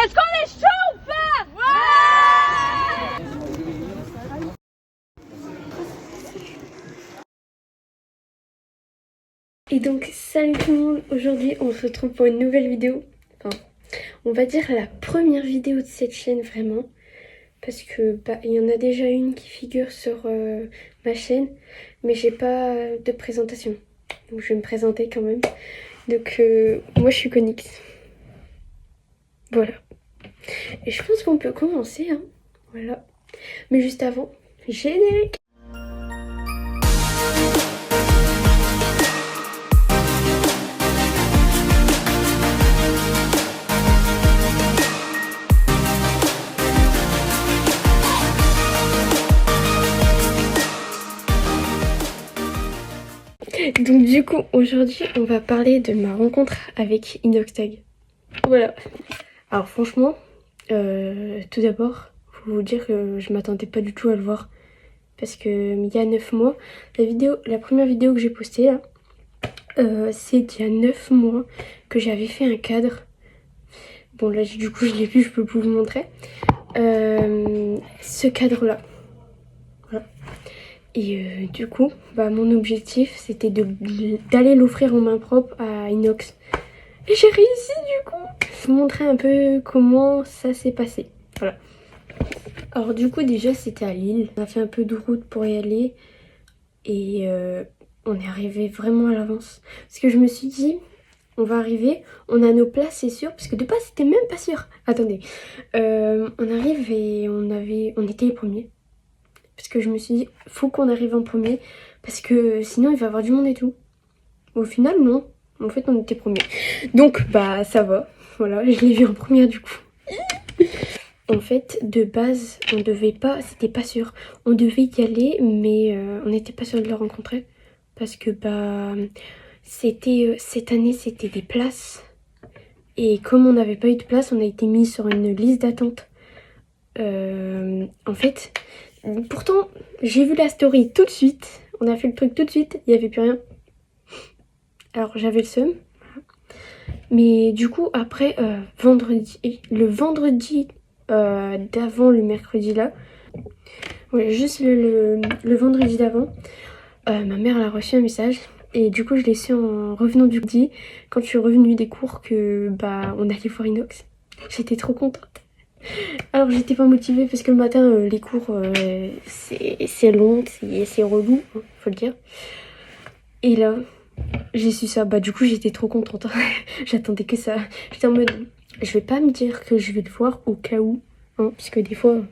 Est-ce qu'on est chaud ou pas? Et donc salut tout le monde, aujourd'hui on se retrouve pour une nouvelle vidéo, enfin on va dire la première vidéo de cette chaîne vraiment, parce que il y en a déjà une qui figure sur ma chaîne, mais j'ai pas de présentation, donc je vais me présenter quand même. Donc moi je suis Conix, voilà, et je pense qu'on peut commencer hein, voilà, mais juste avant, générique. Donc du coup, aujourd'hui, on va parler de ma rencontre avec Inoxtag. Voilà. Alors franchement, tout d'abord, faut vous dire que je m'attendais pas du tout à le voir. Parce que il y a 9 mois, la première vidéo que j'ai postée là, c'est il y a 9 mois que j'avais fait un cadre. Bon là, du coup, je l'ai vu, je peux vous montrer. Ce cadre-là. Voilà. Et du coup, mon objectif, c'était d'aller l'offrir en main propre à Inox. Et j'ai réussi du coup. Je vais vous montrer un peu comment ça s'est passé. Voilà. Alors du coup, déjà, c'était à Lille. On a fait un peu de route pour y aller. Et on est arrivé vraiment à l'avance. Parce que je me suis dit, on va arriver, on a nos places, c'est sûr. Parce que de base, c'était même pas sûr. Attendez. On arrive et on était les premiers. Parce que je me suis dit, faut qu'on arrive en premier, parce que sinon il va y avoir du monde et tout. Au final, non. En fait, on était premiers. Donc, ça va. Voilà, je l'ai vu en première du coup. En fait, de base, on devait pas, c'était pas sûr. On devait y aller, mais on n'était pas sûr de le rencontrer. Parce que, c'était, cette année, c'était des places. Et comme on n'avait pas eu de place, on a été mis sur une liste d'attente. En fait, pourtant, j'ai vu la story tout de suite. On a fait le truc tout de suite. Il n'y avait plus rien. Alors, j'avais le seum. Mais du coup, après, le vendredi d'avant le mercredi là, ouais, juste le vendredi d'avant, ma mère elle a reçu un message. Et du coup, je l'ai su en revenant du midi, quand je suis revenue des cours, que on allait voir Inox. J'étais trop contente. Alors j'étais pas motivée parce que le matin les cours c'est long, c'est relou, hein, faut le dire. Et là j'ai su ça, du coup j'étais trop contente. J'attendais que ça. J'étais en mode je vais pas me dire que je vais le voir au cas où, hein, parce que des fois on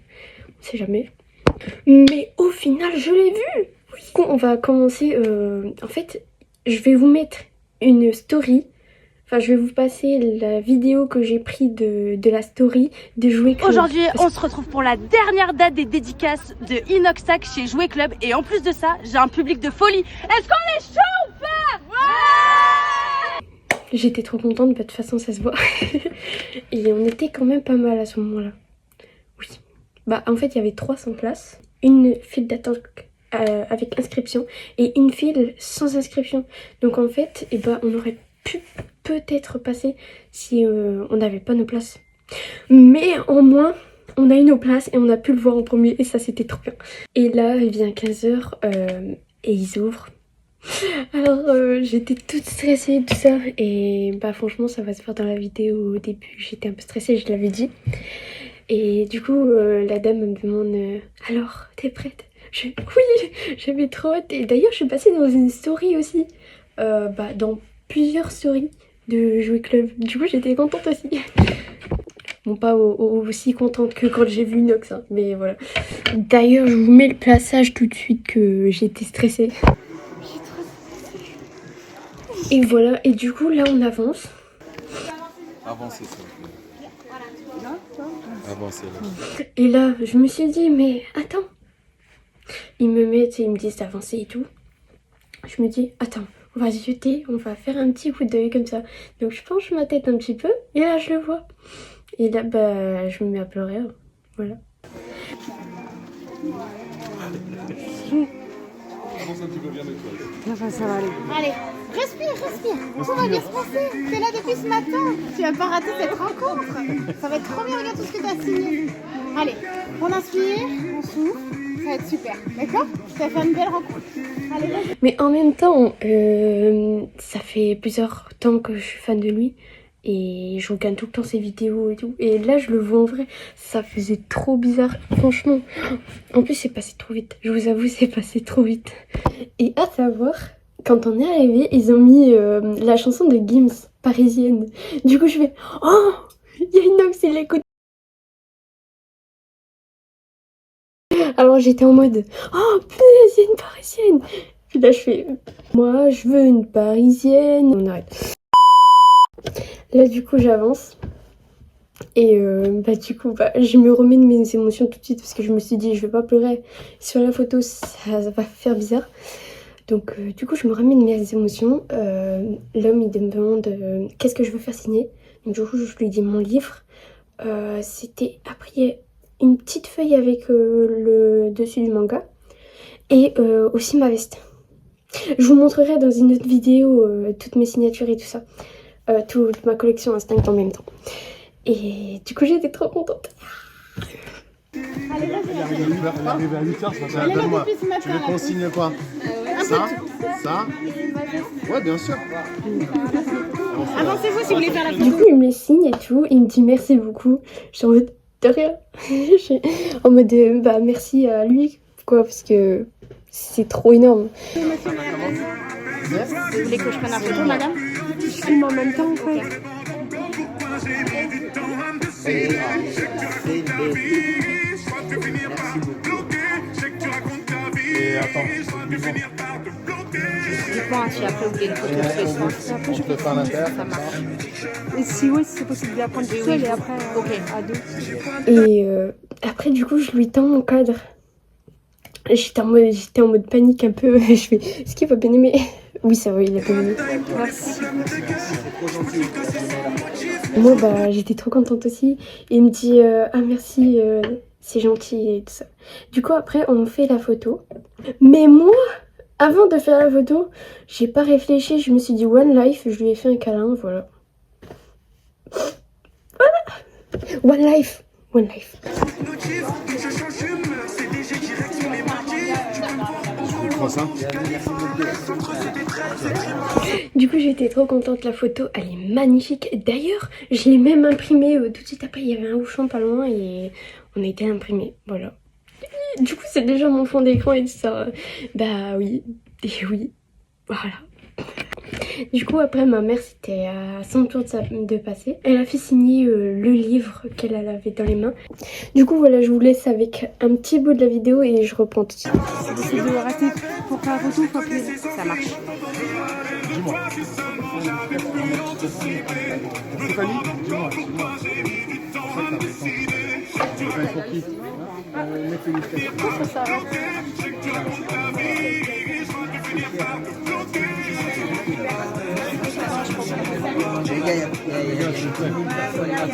sait jamais. Mais au final je l'ai vu. Oui. On va commencer, en fait je vais vous mettre une story. Enfin, je vais vous passer la vidéo que j'ai prise de la story de Jouet Club. Aujourd'hui, on se retrouve pour la dernière date des dédicaces de Inoxtag chez Jouet Club. Et en plus de ça, j'ai un public de folie. Est-ce qu'on est chaud ou pas? Ouais! J'étais trop contente, de toute façon ça se voit. Et on était quand même pas mal à ce moment-là. Oui. En fait, il y avait 300 places. Une file d'attente avec inscription et une file sans inscription. Donc en fait, on aurait pu peut-être passer si on n'avait pas nos places. Mais au moins, on a eu nos places et on a pu le voir en premier et ça c'était trop bien. Et là, il vient 15h et ils ouvrent. Alors j'étais toute stressée tout ça et franchement ça va se voir dans la vidéo. Au début j'étais un peu stressée, je l'avais dit. Et du coup la dame me demande alors t'es prête? Oui, j'avais trop hâte. Et d'ailleurs je suis passée dans une story aussi, dans plusieurs stories de Jouet Club. Du coup j'étais contente aussi. Bon, pas aussi contente que quand j'ai vu Inox, hein, mais voilà. D'ailleurs je vous mets le passage tout de suite que j'étais stressée. Et voilà, et du coup là on avance. Avancez ça. Avancez là. Et là je me suis dit mais attends. Ils me mettent et ils me disent d'avancer et tout. Je me dis attends, on va se jeter, on va faire un petit coup d'œil comme ça. Donc je penche ma tête un petit peu et là je le vois. Et là je me mets à pleurer, hein. Voilà. Avance un petit peu, viens de toi. Allez. Respire, respire. Tout va bien se passer. T'es là depuis ce matin. Tu vas pas rater cette rencontre. Ça va être trop bien. Regarde tout ce que t'as signé. Allez, on inspire, on souffle. Ça va être super. D'accord? Ça va faire une belle rencontre. Allez, vas-y. Mais en même temps, ça fait plusieurs temps que je suis fan de lui. Et je regarde tout le temps ses vidéos et tout. Et là, je le vois en vrai. Ça faisait trop bizarre. Franchement. En plus, c'est passé trop vite. Je vous avoue, c'est passé trop vite. Et à savoir, quand on est arrivé, ils ont mis la chanson de Gims, Parisienne. Du coup, je fais « Oh, il y a Inox, il l'écoute !» Alors, j'étais en mode « Oh, punaise, il y a une Parisienne !» Puis là, je fais « Moi, je veux une Parisienne !» On arrête. Là, du coup, j'avance. Et du coup, je me remets de mes émotions tout de suite parce que je me suis dit, je vais pas pleurer sur la photo, ça va faire bizarre. Donc, du coup, je me remets de mes émotions. L'homme, il me demande qu'est-ce que je veux faire signer. Donc, du coup, je lui dis mon livre. C'était après une petite feuille avec le dessus du manga. Et aussi ma veste. Je vous montrerai dans une autre vidéo toutes mes signatures et tout ça. Toute ma collection Instinct en même temps. Et du coup, j'étais trop contente. Allez, vas-y. Il est arrivé à 8h, ça Elle est là donne-moi. depuis ce matin. Tu veux qu'on là. signe quoi? Ça? Ça? Ouais, bien sûr. Avancez-vous si vous voulez faire la Du photo. coup, il me les signe et tout. Il me dit merci beaucoup. Je suis en mode de rien. Je suis en mode merci à lui, quoi, parce que c'est trop énorme. Vous voulez que je prenne un photo, madame? Je filme en même temps, en fait. Et attends, Dites-moi si après vous voulez une photo de ce soir. on te le fait à l'intérieur. Ça marche. Et si oui, c'est possible de la prendre toute seule et après à deux. Et après, du coup, je lui tends mon cadre. J'étais en mode panique un peu. Je fais, est-ce qu'il va bien aimer? Oui, ça va, il a bien aimé. Merci. Moi, j'étais trop contente aussi. Et il me dit, ah merci, c'est gentil et tout ça. Du coup, après, on fait la photo. Mais moi, avant de faire la photo, j'ai pas réfléchi. Je me suis dit, One Life, je lui ai fait un câlin, voilà. Voilà. One Life. One Life. Tu crois ça? Du coup, j'étais trop contente. La photo, elle est magnifique. D'ailleurs, je l'ai même imprimée tout de suite après. Il y avait un Auchan pas loin et on a été imprimé. Voilà. Du coup, c'est déjà mon fond d'écran et tout ça. Bah oui. Et oui. Voilà. Du coup, après, ma mère, c'était à son tour de passer. Elle a fait signer le livre qu'elle avait dans les mains. Du coup, voilà, je vous laisse avec un petit bout de la vidéo et je reprends tout de suite. C'est de rester pour faire la photo, faut appeler. Ça marche. Dis-moi. Stéphanie, dis-moi. Tu veux faire pour qui? Mes félicitations.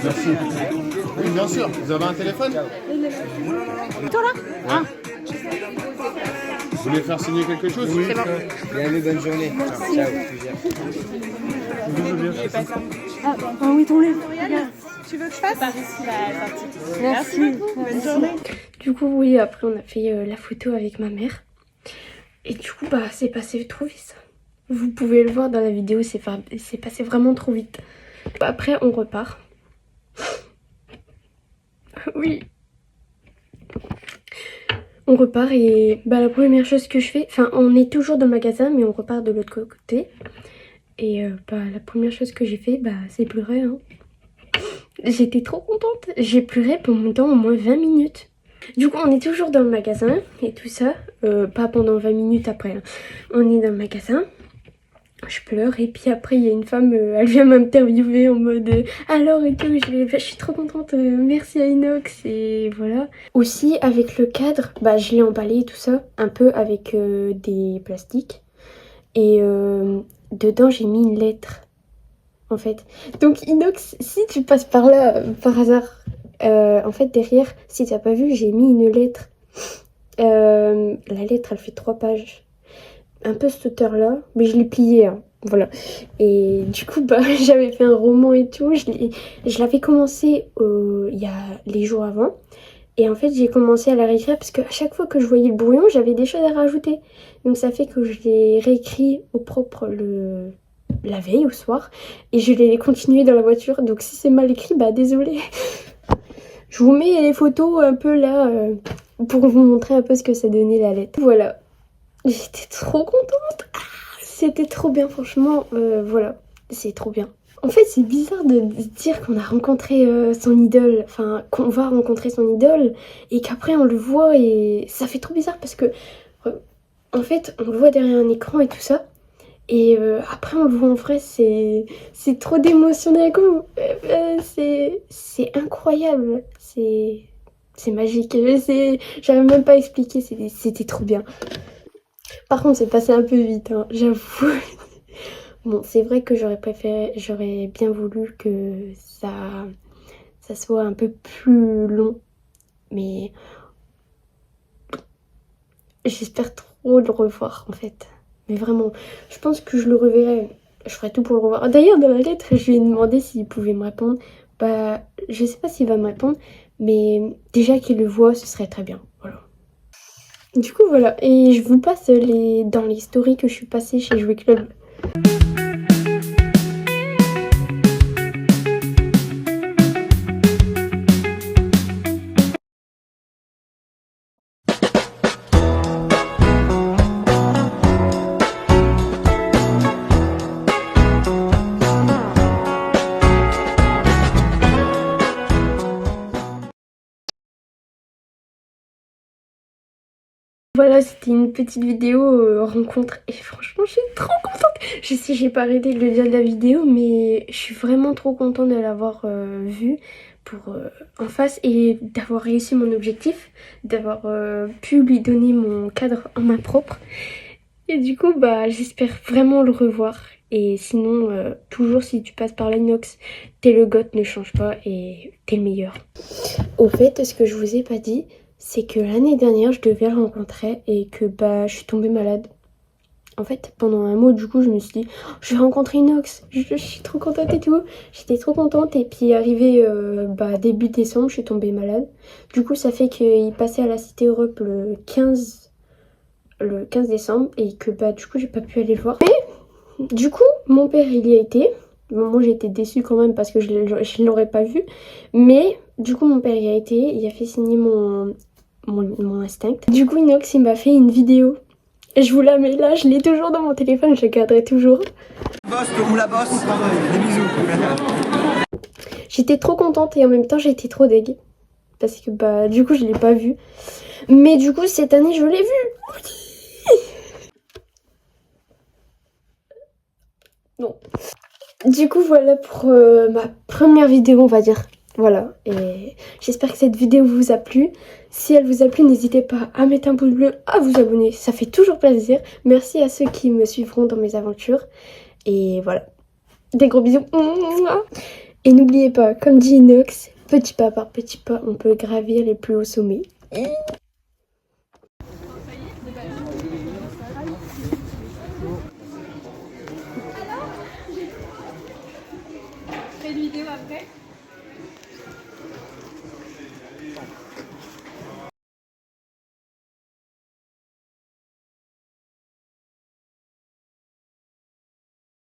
Merci. Oui, bien sûr. Vous avez un téléphone? Toi là? Ah, Vous voulez faire signer quelque chose? Oui. Bienvenue, bonne journée. Ciao. Ah oui, ton livre. Tu veux que je fasse? Merci. Bonne journée. Du coup, oui, après, on a fait la photo avec ma mère. Et du coup, c'est passé trop vite. Vous pouvez le voir dans la vidéo, c'est passé vraiment trop vite. Après, on repart. Oui. On repart et la première chose que je fais... Enfin, on est toujours dans le magasin, mais on repart de l'autre côté. Et la première chose que j'ai fait, c'est pleurer. Hein. J'étais trop contente. J'ai pleuré pendant au moins 20 minutes. Du coup, on est toujours dans le magasin et tout ça. Pas pendant 20 minutes après. Hein. On est dans le magasin. Je pleure et puis après il y a une femme, elle vient m'interviewer en mode alors et tout, je suis trop contente, merci à Inox et voilà. Aussi avec le cadre, je l'ai emballé et tout ça, un peu avec des plastiques et dedans j'ai mis une lettre en fait. Donc Inox, si tu passes par là par hasard, en fait derrière, si t'as pas vu, j'ai mis une lettre. La lettre elle fait 3 pages. Un peu cette hauteur là, mais je l'ai pliée. Hein. Voilà. Et du coup, bah, j'avais fait un roman et tout. Je l'avais commencé il y a les jours avant. Et en fait, j'ai commencé à la réécrire parce qu'à chaque fois que je voyais le brouillon, j'avais des choses à rajouter. Donc ça fait que je l'ai réécrit au propre la veille, au soir. Et je l'ai continué dans la voiture. Donc si c'est mal écrit, bah désolé. Je vous mets les photos un peu là pour vous montrer un peu ce que ça donnait la lettre. Voilà. J'étais trop contente. C'était trop bien, franchement. Voilà, c'est trop bien. En fait, c'est bizarre de dire qu'on a rencontré son idole, enfin qu'on va rencontrer son idole et qu'après on le voit et ça fait trop bizarre parce que en fait on le voit derrière un écran et tout ça et après on le voit en vrai, c'est trop d'émotions d'un coup. C'est incroyable, c'est magique. J'arrive même pas à expliquer, c'était trop bien. Par contre, c'est passé un peu vite, hein, j'avoue. Bon, c'est vrai que j'aurais bien voulu que ça soit un peu plus long. Mais j'espère trop le revoir, en fait. Mais vraiment, je pense que je le reverrai. Je ferai tout pour le revoir. D'ailleurs, dans la lettre, je lui ai demandé s'il pouvait me répondre. Bah, je sais pas s'il va me répondre. Mais déjà qu'il le voit, ce serait très bien. Voilà. Du coup, voilà. Et je vous passe dans les stories que je suis passée chez Jouet Club. Voilà, c'était une petite vidéo rencontre et franchement je suis trop contente. Je sais, j'ai pas arrêté de le dire de la vidéo, mais je suis vraiment trop contente de l'avoir vue en face et d'avoir réussi mon objectif, d'avoir pu lui donner mon cadre en main propre. Et du coup, bah j'espère vraiment le revoir. Et sinon, toujours si tu passes par l'Inox, t'es le goth, ne change pas et t'es le meilleur. Au fait, ce que je vous ai pas dit, c'est que l'année dernière, je devais le rencontrer et que bah je suis tombée malade. En fait, pendant un mois, du coup, je me suis dit, oh, je vais rencontrer Inox, je suis trop contente et tout. J'étais trop contente et puis arrivé début décembre, je suis tombée malade. Du coup, ça fait qu'il passait à la Cité Europe le 15 décembre et que bah du coup, j'ai pas pu aller le voir. Mais du coup, mon père, il y a été. Bon, moi, j'ai été déçue quand même parce que je ne l'aurais pas vu. Mais du coup, mon père y a été, il a fait signer mon instinct. Du coup, Inox, il m'a fait une vidéo. Je vous la mets là, je l'ai toujours dans mon téléphone, je la garderai toujours. Boss ou la bosse, des bisous. J'étais trop contente et en même temps, j'étais trop deg. Parce que bah, du coup, je l'ai pas vu. Mais du coup, cette année, je l'ai vu. Non. Du coup, voilà pour ma première vidéo, on va dire. Voilà, et j'espère que cette vidéo vous a plu. Si elle vous a plu, n'hésitez pas à mettre un pouce bleu, à vous abonner, ça fait toujours plaisir. Merci à ceux qui me suivront dans mes aventures. Et voilà, des gros bisous. Et n'oubliez pas, comme dit Inox, petit pas par petit pas, on peut gravir les plus hauts sommets. Fais une vidéo après.